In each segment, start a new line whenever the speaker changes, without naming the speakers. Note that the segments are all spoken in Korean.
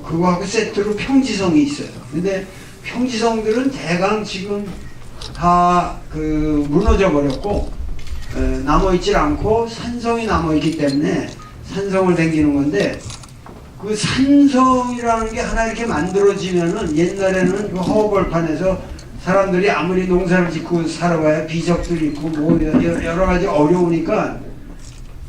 그거하고 세트로 평지성이 있어요. 근데 평지성들은 대강 지금 다 무너져 버렸고, 남아있질 않고 산성이 남아있기 때문에 산성을 댕기는 건데, 그 산성이라는 게 하나 이렇게 만들어지면은, 옛날에는 그 허허벌판에서 사람들이 아무리 농사를 짓고 살아봐야 비적들이 있고 뭐 여러 가지 어려우니까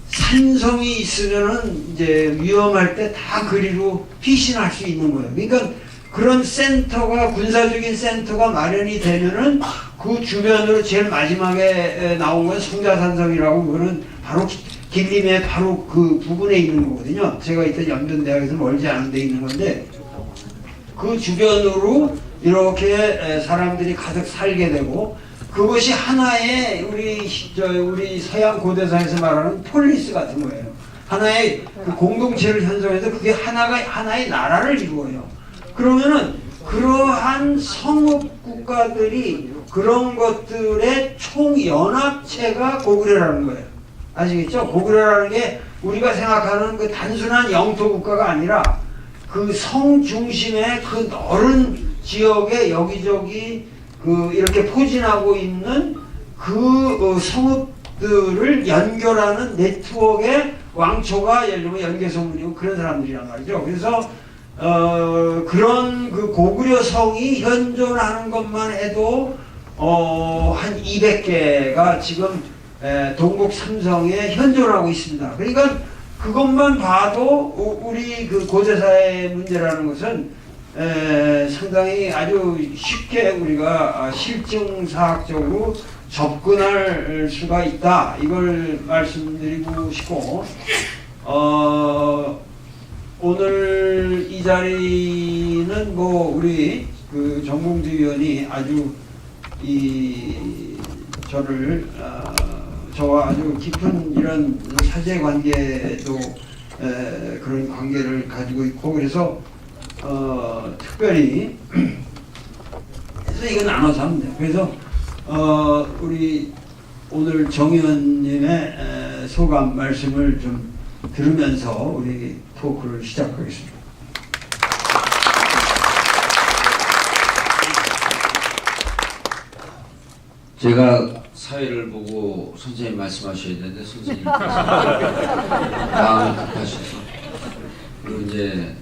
산성이 있으면은 이제 위험할 때 다 그리로 피신할 수 있는 거예요. 그러니까 그런 센터가, 군사적인 센터가 마련이 되면은 그 주변으로 제일 마지막에 나온 건 성자산성이라고, 그거는 바로 길림의 바로 그 부근에 있는 거거든요. 제가 있던 연변대학에서 멀지 않은 데 있는 건데, 그 주변으로 이렇게 사람들이 가득 살게 되고, 그것이 하나의 우리 서양 고대사에서 말하는 폴리스 같은 거예요. 하나의 그 공동체를 형성해서 그게 하나의 나라를 이루어요. 그러면은 그러한 성읍 국가들이 그런 것들의 총연합체가 고구려라는 거예요. 아시겠죠? 고구려라는 게 우리가 생각하는 그 단순한 영토 국가가 아니라 그 성 중심의 그 넓은 지역에 여기저기 이렇게 포진하고 있는 그 성읍들을 연결하는 네트워크의 왕초가 예를 들면 연개소문이고 그런 사람들이란 말이죠. 그래서 그런 그 고구려 성이 현존하는 것만 해도 한 200개가 지금 동국 삼성에 현존하고 있습니다. 그러니까 그것만 봐도 우리 그 고대사의 문제라는 것은 상당히 아주 쉽게 우리가 실증사학적으로 접근할 수가 있다, 이걸 말씀드리고 싶고, 오늘 이 자리는 뭐 우리 그 정봉주 위원이 아주 저와 아주 깊은 이런 사제 관계도 그런 관계를 가지고 있고, 그래서 특별히 그래서 이거 나눠서 하면 돼요. 그래서 우리 오늘 정 의원님의 소감 말씀을 좀 들으면서 우리 토크를 시작하겠습니다.
제가 사회를 보고 선생님 말씀하셔야 되는데 선생님께서 마음이 급하셔서, 그리고 이제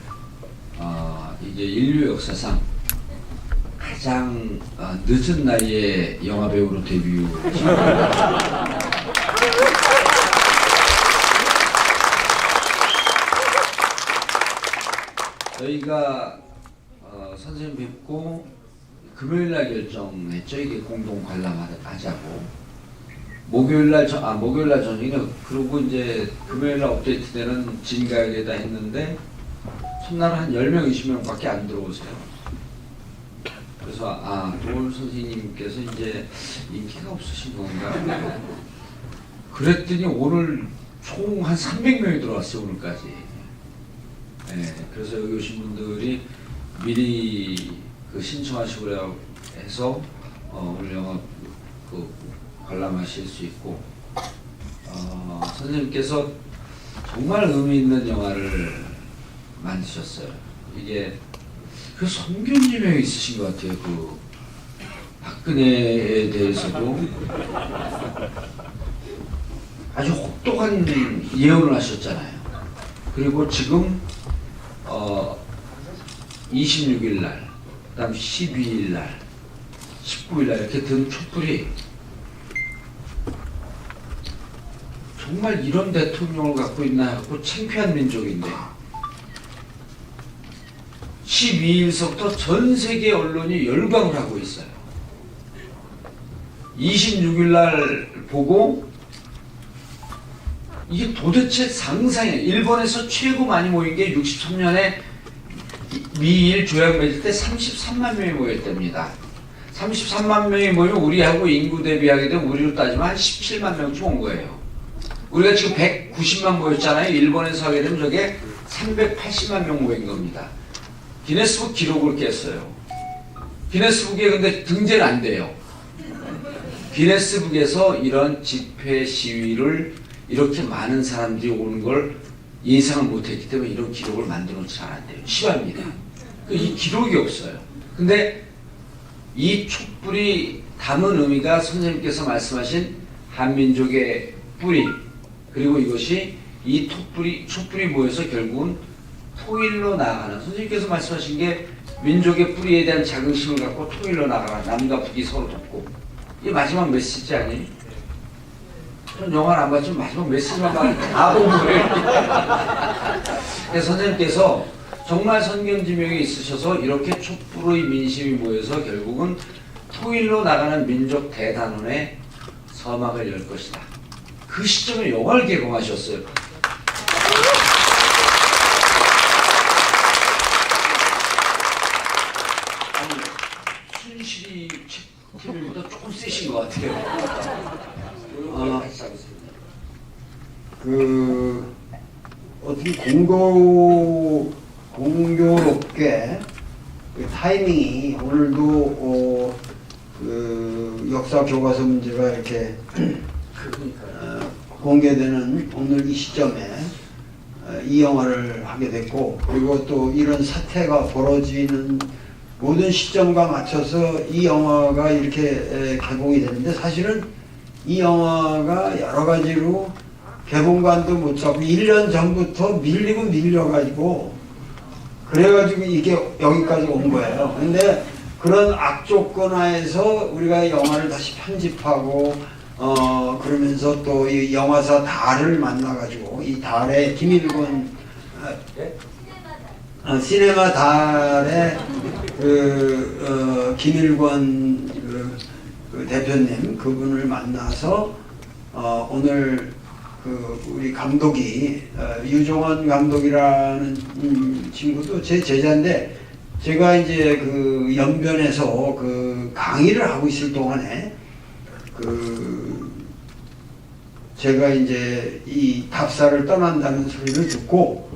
이게 인류 역사상 가장 늦은 나이에 영화배우로 데뷔. 저희가 선생님 뵙고 금요일날 결정했죠. 이게 공동 관람하자고. 목요일날 저녁이네. 그리고 이제 금요일날 업데이트 되는 진가에다 했는데 첫날은 한 10명, 20명밖에 안 들어오세요. 그래서 도울 선생님께서 이제 인기가 없으신 건가? 그랬더니 오늘 총 한 300명이 들어왔어요, 오늘까지. 네, 그래서 여기 오신 분들이 미리 신청하시고 해서 오늘 영화 관람하실 수 있고, 선생님께서 정말 의미 있는 영화를 만드셨어요. 이게 그 성견지명이 있으신 것 같아요. 그 박근혜에 대해서도 아주 혹독한 예언을 하셨잖아요. 그리고 지금 26일 날, 그다음 12일 날, 19일 날 이렇게 든 촛불이 정말 이런 대통령을 갖고 있나 하고 창피한 민족인데, 12일서부터 전 세계 언론이 열광을 하고 있어요. 26일 날 보고 이게 도대체 상상해. 일본에서 최고 많이 모인 게 63년에 미일 조약 맺을 때 33만 명이 모였답니다. 33만 명이 모이면 우리하고 인구 대비하게 되면 우리로 따지면 한 17만 명쯤 온 거예요. 우리가 지금 190만 모였잖아요. 일본에서 하게 되면 저게 380만 명 모인 겁니다. 기네스북 기록을 깼어요. 기네스북에 근데 등재는 안 돼요. 기네스북에서 이런 집회 시위를 이렇게 많은 사람들이 오는 걸 예상을 못했기 때문에 이런 기록을 만들어 놓지 않았대요. 실화입니다. 이 기록이 없어요. 근데 이 촛불이 담은 의미가 선생님께서 말씀하신 한민족의 뿌리, 그리고 이것이 이 촛불이 모여서 결국은 통일로 나아가는, 선생님께서 말씀하신 게 민족의 뿌리에 대한 자긍심을 갖고 통일로 나아가라. 남과 북이 서로 돕고. 이게 마지막 메시지 아니에요? 전 영화를 안 봤지만 마지막 메시지만 다 본 거예요. 그래서 선생님께서 정말 선견지명이 있으셔서 이렇게 촛불의 민심이 모여서 결국은 통일로 나가는 민족 대단원의 서막을 열 것이다. 그 시점에 영화를 개봉하셨어요. 아니, 순실이 TV보다 조금 세신 것 같아요.
어떻게 공교롭게 그 타이밍이 오늘도 그 역사 교과서 문제가 이렇게 공개되는 오늘 이 시점에 이 영화를 하게 됐고, 그리고 또 이런 사태가 벌어지는 모든 시점과 맞춰서 이 영화가 이렇게 개봉이 되는데, 사실은 이 영화가 여러 가지로 개봉관도 못 잡고 1년 전부터 밀려가지고 그래가지고 이게 여기까지 온 거예요. 근데 그런 악조건 하에서 우리가 영화를 다시 편집하고 그러면서 또 이 영화사 달을 만나가지고 이 달에 김일권 시네마 달에 김일권 그 대표님 그분을 만나서 오늘 우리 감독이 유종원 감독이라는 친구도 제 제자인데, 제가 이제 그 연변에서 그 강의를 하고 있을 동안에 제가 이제 이 답사를 떠난다는 소리를 듣고,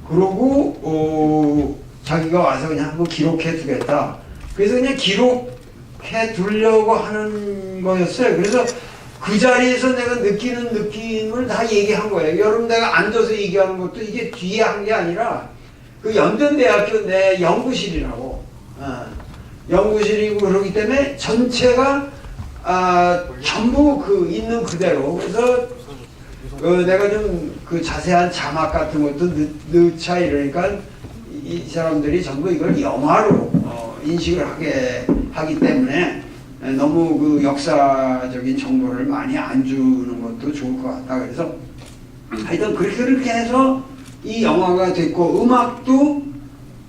그러고 자기가 와서 그냥 한번 기록해 두겠다. 그래서 그냥 기록해 두려고 하는 거였어요. 그래서 그 자리에서 내가 느끼는 느낌을 다 얘기한 거예요. 여러분, 내가 앉아서 얘기하는 것도 이게 뒤에 한 게 아니라 그 연변대학교 내 연구실이라고, 연구실이고 그러기 때문에 전체가 전부 그 있는 그대로. 그래서 내가 좀 그 자세한 자막 같은 것도 넣자 이러니까 이 사람들이 전부 이걸 영화로 인식을 하기 때문에 너무 그 역사적인 정보를 많이 안 주는 것도 좋을 것 같다. 그래서 하여튼 그렇게 해서 이 영화가 됐고, 음악도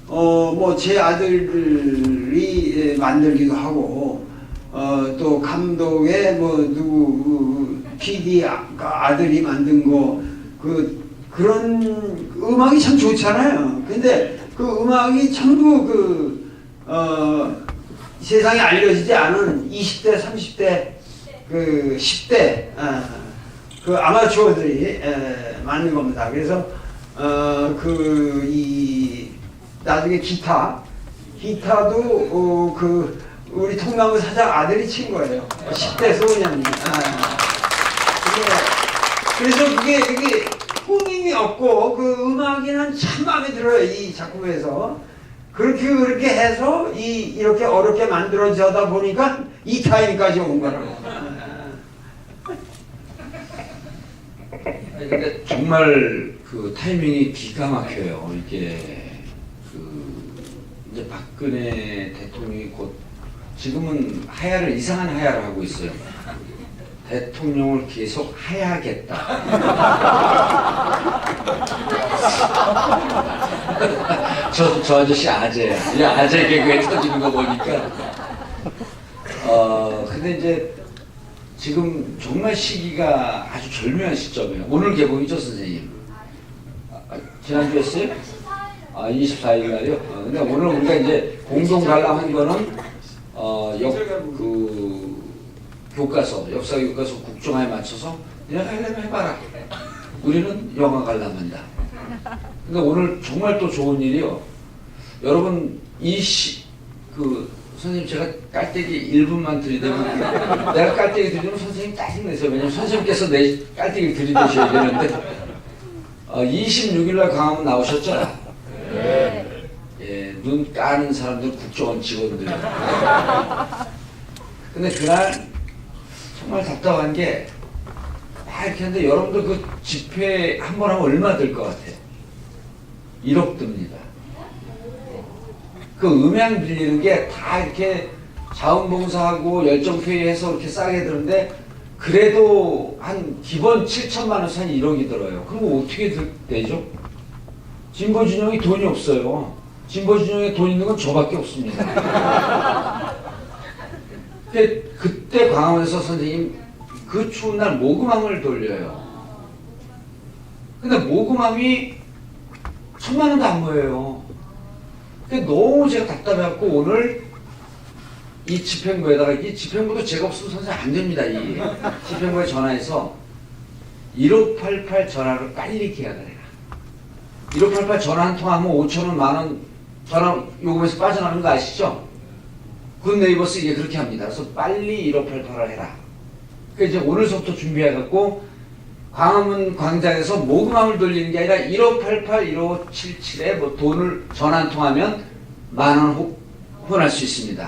뭐 제 아들이 만들기도 하고, 또 감독의 뭐 누구 PD 아들이 만든 거 그런 음악이 참 좋잖아요. 근데 그 음악이 전부 세상에 알려지지 않은 20대, 30대, 10대 그 아마추어들이 만든 겁니다. 그래서 나중에 기타도 우리 통나무 사장 아들이 친 거예요. 10대 소년이. 그래서 그게 꾸밈이 없고 그 음악에는 참 마음에 들어요. 이 작품에서. 그렇게 해서 이렇게 어렵게 만들어져다 보니까 이 타임까지 온 거라고.
근데 정말 그 타이밍이 기가 막혀요. 이게 이제 박근혜 대통령이 곧 지금은 이상한 하야를 하고 있어요. 대통령을 계속 하야하겠다. 저 아저씨 아재야. 이 아재 개그에 터지는 거 보니까. 근데 이제 지금 정말 시기가 아주 절묘한 시점이에요. 오늘 개봉이죠, 선생님? 지난주였어요? 24일 날이요? 근데 오늘 우리가 이제 공동 관람한 거는 교과서, 역사 교과서 국정화에 맞춰서 내가 하려면 해봐라. 우리는 영화 관람한다. 근데 오늘 정말 또 좋은 일이요. 여러분 선생님 제가 깔때기 1분만 들이대면 내가 깔때기 들이대면 선생님 짜증내세요. 왜냐면 선생님께서 내 깔때기를 들이대셔야 되는데 26일날 강화문 나오셨죠? 네. 예, 눈 까는 사람들 국정원 직원들. 근데 그날 정말 답답한 게 이렇게 하는데 여러분들 그 집회 한 번 하면 얼마 들 것 같아요? 1억 듭니다. 그 음향 빌리는 게 다 이렇게 자원봉사하고 열정회의해서 이렇게 싸게 드는데 그래도 한 기본 7천만 원에서 한 1억이 들어요. 그럼 어떻게 되죠? 진보진영이 돈이 없어요. 진보진영에 돈 있는 건 저밖에 없습니다. 그때 광화문에서 선생님 그 추운 날 모금함을 돌려요. 근데 모금함이 1,000만 원도 안 모여요. 근데 너무 제가 답답해갖고 오늘 이 집행부에다가, 이 집행부도 제가 없으면 선생님 안 됩니다. 이 집행부에 전화해서 1588 전화를 빨리 계약을 해라. 1588 전화 한 통 하면 5,000원, 만원 전화 요금에서 빠져나가는 거 아시죠? 굿네이버스 이게 그렇게 합니다. 그래서 빨리 1588을 해라. 그래서 이제 오늘서부터 준비해갖고 광화문 광장에서 모금함을 돌리는 게 아니라 1588, 1577에 뭐 돈을 전화 한 통 하면 만원 후원할 수 있습니다.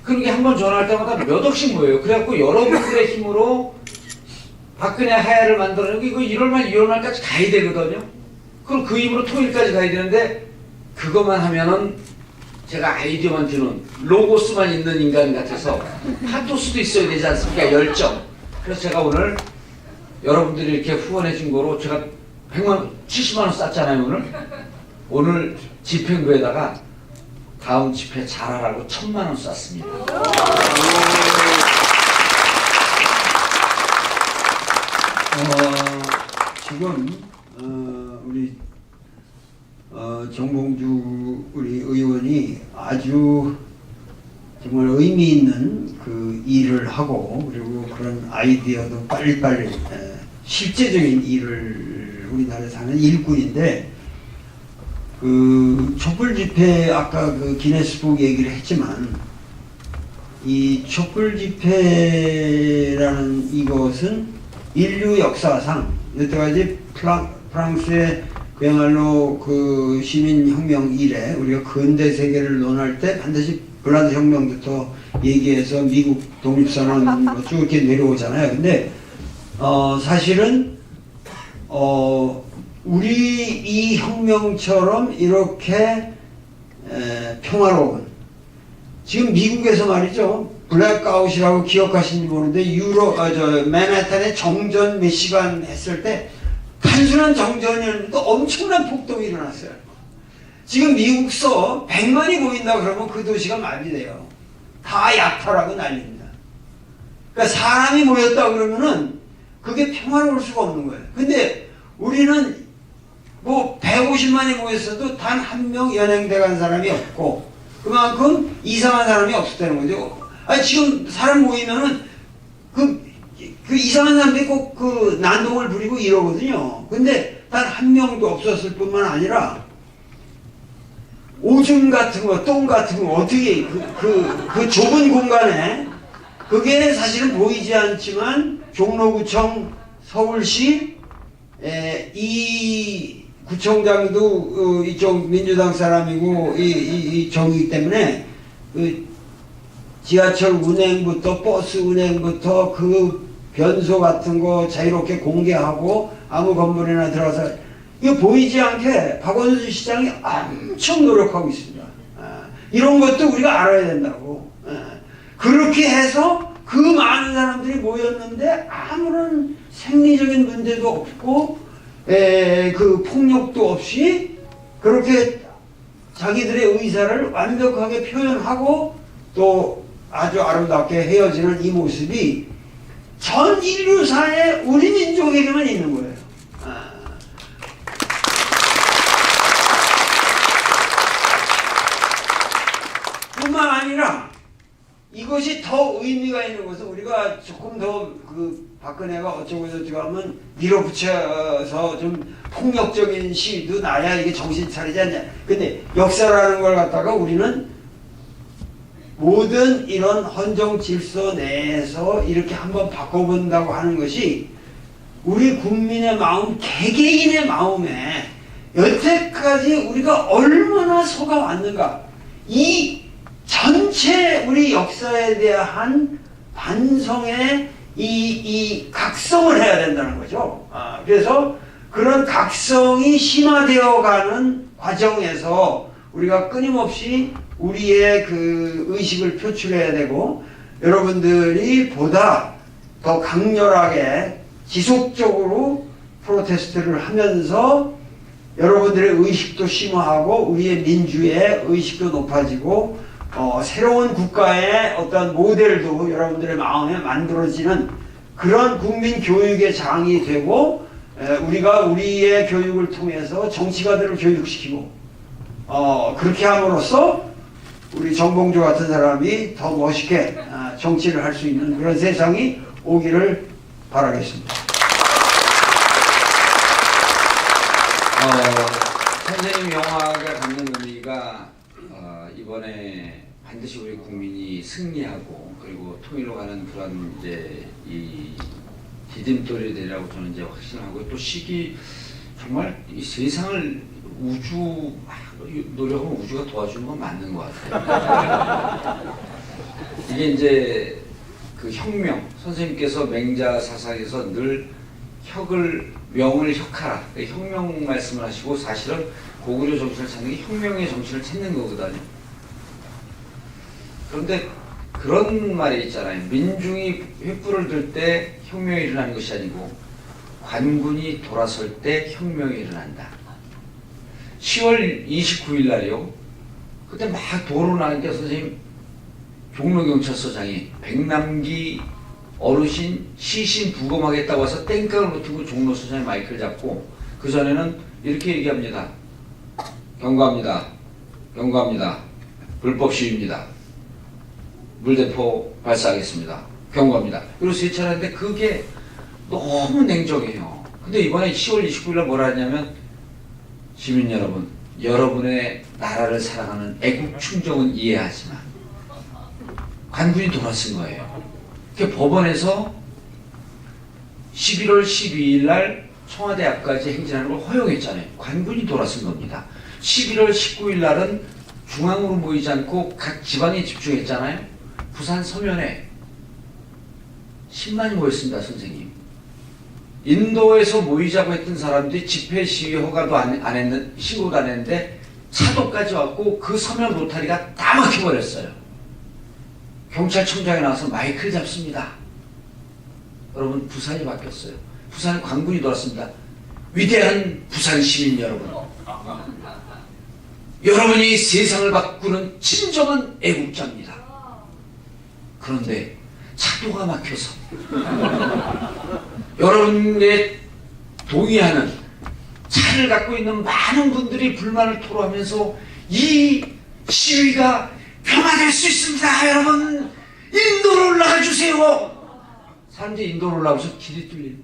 그렇게 한 번 전화할 때마다 몇 억씩 모여요. 그래갖고 여러분들의 힘으로 박근혜 하야를 만들어내고 이거 1월 말, 2월 말까지 가야 되거든요. 그럼 그 힘으로 토요일까지 가야 되는데 그것만 하면은 제가 아이디어만 주는 로고스만 있는 인간 같아서 파토스도 있어야 되지 않습니까? 열정. 그래서 제가 오늘 여러분들이 이렇게 후원해 준 거로 제가 70만 원 쌌잖아요. 오늘 집행부에다가 다음 집회 잘하라고 1,000만 원 쐈습니다.
지금 우리 정봉주 우리 의원이 아주 정말 의미 있는 그 일을 하고 그리고 그런 아이디어도 빨리빨리 실제적인 일을 우리나라에서 하는 일꾼인데 그 촛불 집회 아까 그 기네스북 얘기를 했지만 이 촛불 집회라는 이것은 인류 역사상 여태까지 프랑스의 그야말로 그 시민혁명 이래 우리가 근대 세계를 논할 때 반드시 블라드 혁명부터 얘기해서 미국 독립선언 쭉 이렇게 내려오잖아요. 근데 사실은 우리 이 혁명처럼 이렇게 평화로운 지금 미국에서 말이죠. 블랙아웃이라고 기억하시는지 모르는데 맨하탄에 정전 몇 시간 했을 때 단순한 정전이었는데 엄청난 폭동이 일어났어요. 지금 미국서 100만이 모인다 그러면 그 도시가 마비돼요. 다 약탈하고 난립니다. 그러니까 사람이 모였다 그러면은 그게 평화로울 수가 없는 거예요. 근데 우리는 뭐 150만이 모였어도 단 한 명 연행돼 간 사람이 없고 그만큼 이상한 사람이 없었다는 거죠. 아니 지금 사람 모이면은 그 이상한 사람들이 꼭 그 난동을 부리고 이러거든요. 근데 단 한 명도 없었을 뿐만 아니라 오줌 같은 거, 똥 같은 거 어떻게 그 좁은 공간에 그게 사실은 보이지 않지만 종로구청, 서울시 이 구청장도 이쪽 민주당 사람이고 이 정이기 때문에 그 지하철 운행부터 버스 운행부터 그 변소 같은 거 자유롭게 공개하고 아무 건물이나 들어가서 이거 보이지 않게 박원순 시장이 엄청 노력하고 있습니다. 이런 것도 우리가 알아야 된다고. 그렇게 해서 그 많은 사람들이 모였는데 아무런 생리적인 문제도 없고 그 폭력도 없이 그렇게 자기들의 의사를 완벽하게 표현하고 또 아주 아름답게 헤어지는 이 모습이 전 인류사에 우리 민족에게만 있는 거예요. 뿐만 아니라 이것이 더 의미가 있는 것은 우리가 조금 더 그 박근혜가 어쩌고 저쩌고 하면 밀어붙여서 좀 폭력적인 시위도 나야 이게 정신 차리지 않냐. 근데 역사라는 걸 갖다가 우리는 모든 이런 헌정 질서 내에서 이렇게 한번 바꿔본다고 하는 것이 우리 국민의 마음, 개개인의 마음에 여태까지 우리가 얼마나 속아왔는가, 이 전체 우리 역사에 대한 반성의 이 각성을 해야 된다는 거죠. 그래서 그런 각성이 심화되어가는 과정에서 우리가 끊임없이 우리의 그 의식을 표출해야 되고, 여러분들이 보다 더 강렬하게 지속적으로 프로테스트를 하면서 여러분들의 의식도 심화하고 우리의 민주의 의식도 높아지고 새로운 국가의 어떤 모델도 여러분들의 마음에 만들어지는 그런 국민 교육의 장이 되고, 우리가 우리의 교육을 통해서 정치가들을 교육시키고 그렇게 함으로써 우리 정봉주 같은 사람이 더 멋있게 정치를 할 수 있는 그런 세상이 오기를 바라겠습니다.
선생님 영화가 갖는 의미가 이번에 반드시 우리 국민이 승리하고 그리고 통일로 가는 그런 이제 이 디딤돌이 되리라고 저는 이제 확신하고, 또 시기 정말 이 세상을 우주 노력하면 우주가 도와주는 건 맞는 것 같아요. 이게 이제 그 혁명, 선생님께서 맹자 사상에서 늘 명을 혁하라, 혁명 말씀을 하시고, 사실은 고구려 정신을 찾는 게 혁명의 정신을 찾는 거거든요. 그런데 그런 말이 있잖아요. 민중이 횃불을 들 때 혁명이 일어나는 것이 아니고 관군이 돌아설 때 혁명이 일어난다. 10월 29일 날이요. 그때 막 도로 나니까 선생님 종로경찰서장이 백남기 어르신 시신 부검하겠다고 와서 땡깡을 붙이고 종로서장이 마이크를 잡고, 그 전에는 이렇게 얘기합니다. 경고합니다. 경고합니다. 불법 시위입니다. 물대포 발사하겠습니다. 경고합니다. 그리고 세 차례 했는데 그게 너무 냉정해요. 근데 이번에 10월 29일 날 뭐라 하냐면, 시민 여러분, 여러분의 나라를 사랑하는 애국 충정은 이해하지만 관군이 돌아선 거예요. 그 법원에서 11월 12일 날 청와대 앞까지 행진하는 걸 허용했잖아요. 관군이 돌아선 겁니다. 11월 19일 날은 중앙으로 모이지 않고 각 지방에 집중했잖아요. 부산 서면에 10만이 모였습니다, 선생님. 인도에서 모이자고 했던 사람들이 집회 시위 허가도 안 했는, 신고도 안 했는데 차도까지 왔고 그 서면 로타리가 다 막혀버렸어요. 경찰청장이 나와서 마이크를 잡습니다. 여러분, 부산이 바뀌었어요. 부산에 관군이 돌았습니다. 위대한 부산 시민 여러분, 여러분이 세상을 바꾸는 진정한 애국자입니다. 그런데 차도가 막혀서 여러분의 동의하는 차를 갖고 있는 많은 분들이 불만을 토로하면서 이 시위가 평화될 수 있습니다. 여러분, 인도로 올라가 주세요. 사람들이 인도로 올라가서 길이 뚫린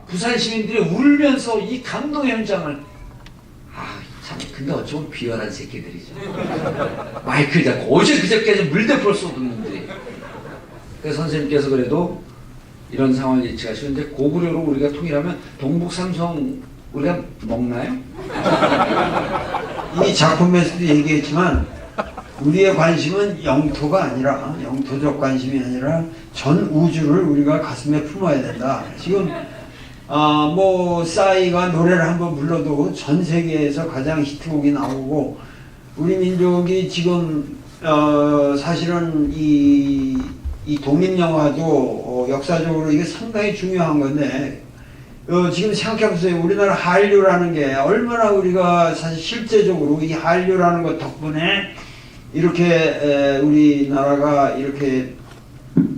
부산 시민들이 울면서 이 감동 현장을, 참, 근데 어쩌면 비열한 새끼들이죠. 마이크를 잡고 어제 그저께까지 물대포를 쏘던데. 그래서 선생님께서 그래도 이런 상황을 예측하시고, 이제 고구려로 우리가 통일하면 동북삼성 우리가 먹나요?
이 작품에서도 얘기했지만 우리의 관심은 영토가 아니라, 영토적 관심이 아니라 전 우주를 우리가 가슴에 품어야 된다. 지금 뭐 싸이가 노래를 한번 불러도 전 세계에서 가장 히트곡이 나오고, 우리 민족이 지금 사실은 이 독립영화도 역사적으로 이게 상당히 중요한 건데, 지금 생각해보세요. 우리나라 한류라는 게 얼마나 우리가 사실 실제적으로 이 한류라는 것 덕분에 이렇게 우리나라가 이렇게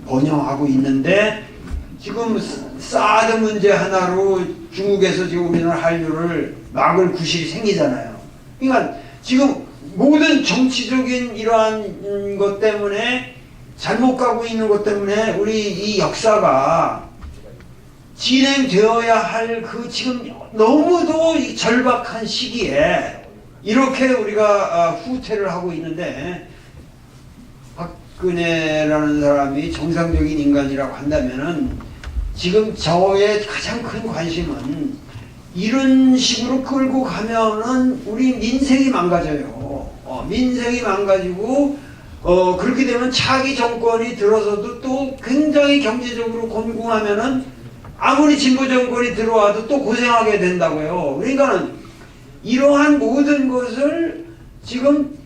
번영하고 있는데, 지금 사드 문제 하나로 중국에서 지금 우리나라 한류를 막을 구실이 생기잖아요. 그러니까 지금 모든 정치적인 이러한 것 때문에, 잘못 가고 있는 것 때문에 우리 이 역사가 진행되어야 할 그 지금 너무도 이 절박한 시기에 이렇게 우리가 후퇴를 하고 있는데, 박근혜라는 사람이 정상적인 인간이라고 한다면은 지금 저의 가장 큰 관심은 이런 식으로 끌고 가면은 우리 민생이 망가져요. 민생이 망가지고 그렇게 되면 차기 정권이 들어서도 또 굉장히 경제적으로 곤궁하면은 아무리 진보 정권이 들어와도 또 고생하게 된다고요. 그러니까는 이러한 모든 것을 지금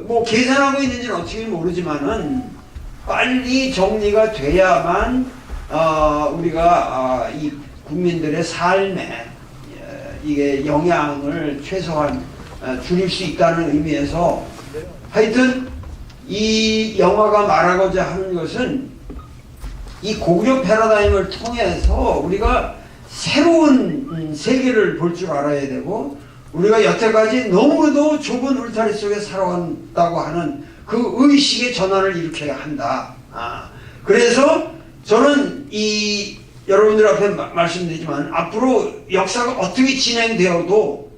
뭐 계산하고 있는지는 어떻게 모르지만은 빨리 정리가 돼야만 우리가 이 국민들의 삶에 이게 영향을 최소한 줄일 수 있다는 의미에서 하여튼 이 영화가 말하고자 하는 것은 이 고구려 패러다임을 통해서 우리가 새로운 세계를 볼 줄 알아야 되고 우리가 여태까지 너무도 좁은 울타리 속에 살아왔다고 하는 그 의식의 전환을 일으켜야 한다. 그래서 저는 이 여러분들 앞에 말씀드리지만 앞으로 역사가 어떻게 진행되어도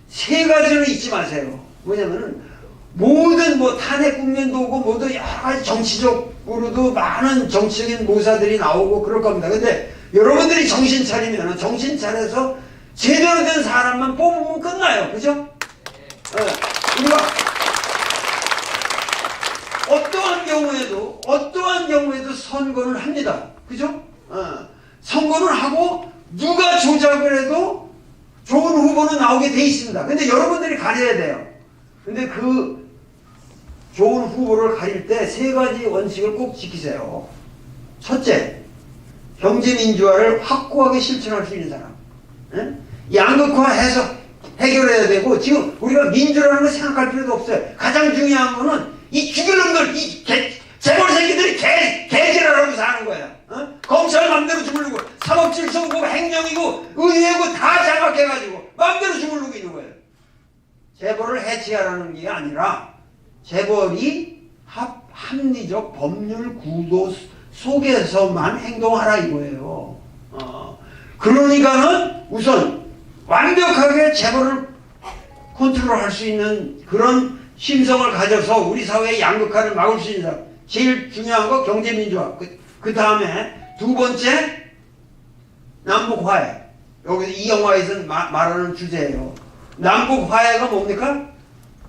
세 가지를 잊지 마세요. 뭐냐면은 모든 뭐 탄핵 국면도 오고 모두 여러 가지 정치적으로도 많은 정치적인 모사들이 나오고 그럴 겁니다. 근데 여러분들이 정신 차리면 정신 차려서 제대로 된 사람만 뽑으면 끝나요. 그죠? 우리가 어떠한 경우에도 선거를 합니다. 그죠? 선거를 하고 누가 조작을 해도 좋은 후보는 나오게 돼 있습니다. 근데 여러분들이 가려야 돼요. 근데 그 좋은 후보를 가릴 때 세 가지 원칙을 꼭 지키세요. 첫째, 경제민주화를 확고하게 실천할 수 있는 사람. 양극화해서 해결해야 되고 지금 우리가 민주라는 거 생각할 필요도 없어요. 가장 중요한 거는 이 죽일 놈들, 이 재벌 새끼들이 개지랄하고 사는 거야. 검찰 맘대로 주물르고 사법질서고 행정이고 의회고 다 장악해가지고 맘대로 주물르고 있는 거예요. 재벌을 해체하라는 게 아니라 재벌이 합리적 법률 구도 속에서만 행동하라 이거예요. 그러니까는 우선 완벽하게 재벌을 컨트롤할 수 있는 그런 심성을 가져서 우리 사회의 양극화를 막을 수 있는 사람. 제일 중요한 거 경제민주화. 그 다음에 두 번째 남북화해. 여기서 이 영화에서 말하는 주제예요. 남북화해가 뭡니까?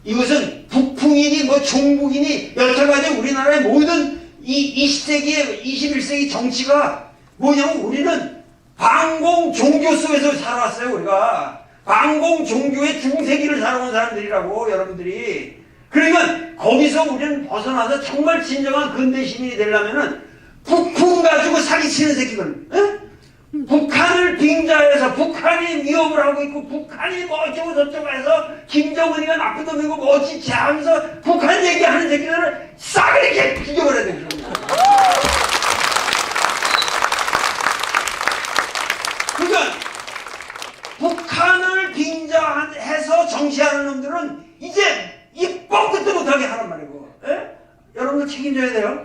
이것은 북풍이니 뭐 종북이니 여태까지 우리나라의 모든 이 20세기의 21세기 정치가 뭐냐면 우리는 반공 종교 속에서 살아왔어요. 우리가 반공 종교의 중세기를 살아온 사람들이라고 여러분들이. 그러니까 거기서 우리는 벗어나서 정말 진정한 근대 시민이 되려면은 북풍 가지고 사기치는 새끼들, 북한을 빙자해서 북한이 위협을 하고 있고 북한이 뭐 어쩌고 저쩌고 해서 김정은이가 나쁜 놈이고 뭐 어찌지 하면서 북한 얘기하는 새끼들을 싸그리 이렇게 죽여버려야 되는 거예요. 그러니까 북한을 빙자해서 정치하는 놈들은 이제 입 뻥끗도 못하게 하란 말이고, 여러분들 책임져야 돼요.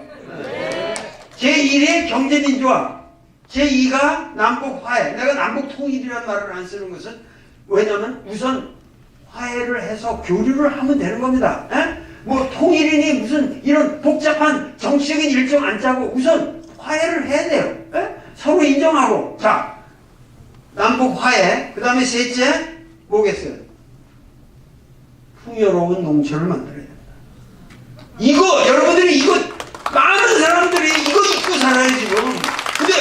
제1의 경제민주화, 제2가 남북화해. 내가 남북통일이라는 말을 안 쓰는 것은 왜냐면 우선 화해를 해서 교류를 하면 되는 겁니다. 뭐 통일이니 무슨 이런 복잡한 정치적인 일정 안 짜고 우선 화해를 해야 돼요. 서로 인정하고. 자, 남북화해. 그 다음에 셋째 뭐겠어요? 풍요로운 농촌을 만들어야 된다. 이거 여러분들이 이거 많은 사람들이 이거 잊고 살아요 지금. 근데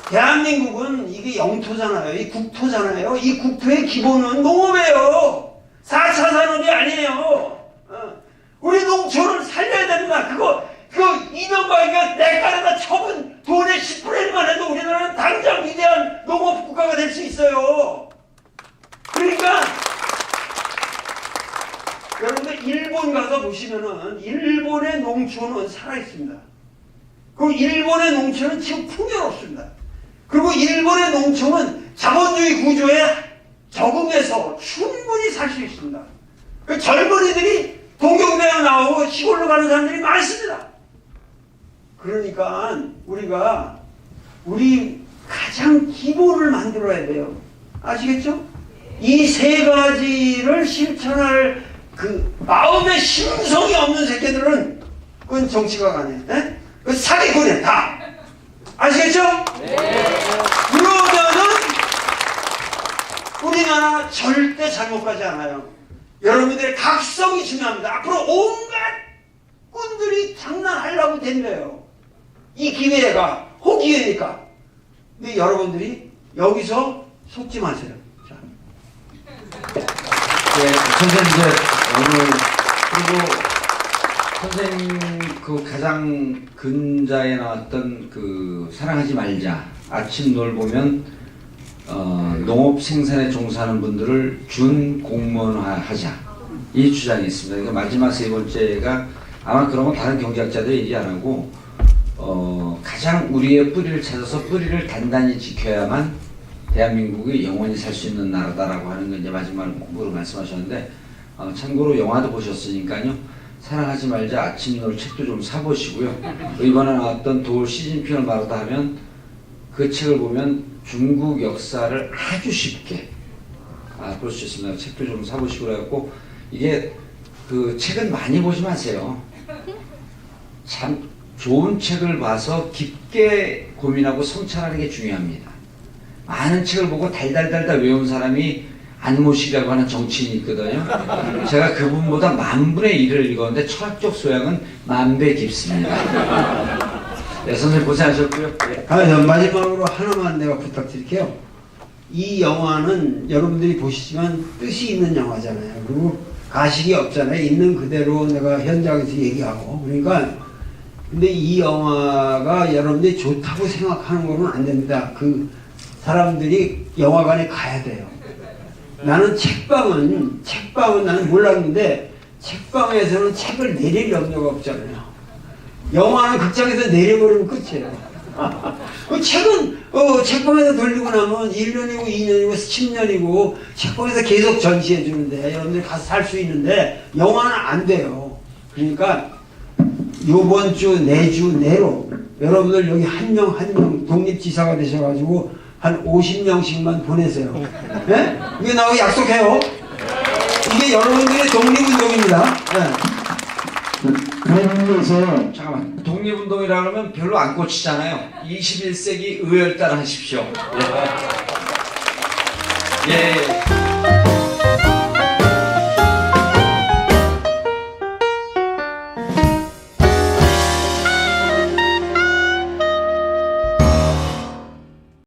대한민국은 이게 영토잖아요. 이 국토잖아요. 이 국토의 기본은 농업이에요. 4차 산업이 아니에요. 우리 농촌을 살려야 됩니다. 그거 이명박이가 내가에다 처분 돈의 10%만 해도 우리나라는 당장 위대한 농업 국가가 될 수 있어요. 그러니까 여러분들 일본 가서 보시면은 일본의 농촌은 살아있습니다. 그리고 일본의 농촌은 지금 풍요롭습니다. 그리고 일본의 농촌은 자본주의 구조에 적응해서 충분히 살 수 있습니다. 그 젊은이들이 동경대학 나오고 시골로 가는 사람들이 많습니다. 그러니까 우리가 우리 가장 기본을 만들어야 돼요. 아시겠죠? 이 세 가지를 실천할 그 마음에 심성이 없는 새끼들은 그건 정치가 아니에요. 예? 그 사기꾼이야 다. 아시겠죠? 그러면은 우리나라 절대 잘못 가지 않아요. 여러분들의 각성이 중요합니다. 앞으로 온갖 꾼들이 장난하려고 된대요. 이 기회가 호기회니까. 근데 여러분들이 여기서 속지 마세요. 자.
네, 선생님 오늘 그리고 선생님 그 가장 근자에 나왔던 그 사랑하지 말자 아침 노을 보면 농업 생산에 종사하는 분들을 준 공무원화하자 이 주장이 있습니다. 그러니까 마지막 세 번째가 아마 그런 건 다른 경제학자들이 얘기 안 하고 가장 우리의 뿌리를 찾아서 뿌리를 단단히 지켜야만 대한민국이 영원히 살 수 있는 나라다라고 하는 건 이제 마지막으로 말씀하셨는데 참고로 영화도 보셨으니까요. 사랑하지 말자 아침 노을 책도 좀 사보시고요. 이번에 나왔던 도울 시진핑을 말하다 하면 그 책을 보면 중국 역사를 아주 쉽게 볼 수 있습니다. 책도 좀 사보시고 그래갖고 이게 그 책은 많이 보지 마세요. 참 좋은 책을 봐서 깊게 고민하고 성찰하는 게 중요합니다. 많은 책을 보고 달달달달 외운 사람이 안모식이라고 하는 정치인이 있거든요. 제가 그분보다 10,000분의 1을 읽었는데 철학적 소양은 10,000배 깊습니다. 네, 선생님 고생하셨고요. 네.
마지막으로 하나만 내가 부탁드릴게요. 이 영화는 여러분들이 보시지만 뜻이 있는 영화잖아요. 그리고 가식이 없잖아요. 있는 그대로 내가 현장에서 얘기하고. 그러니까 근데 이 영화가 여러분들이 좋다고 생각하는 거는 안 됩니다. 그 사람들이 영화관에 가야 돼요. 나는 책방은 나는 몰랐는데 책방에서는 책을 내릴 염려가 없잖아요. 영화는 극장에서 내려버리면 끝이에요. 그 책은 책방에서 돌리고 나면 1년이고 2년이고 10년이고 책방에서 계속 전시해 주는데 여러분들이 가서 살 수 있는데 영화는 안 돼요. 그러니까 요번 주 내주 내로 여러분들 여기 한 명 한 명 독립지사가 되셔가지고 한 50명씩만 보내세요. 네? 이게 나하고 약속해요. 이게 여러분들의 독립운동입니다. 네.
그래서
잠깐만 독립운동이라 그러면 별로 안 꽂히잖아요. 21세기 의열단 하십시오. 예. 예.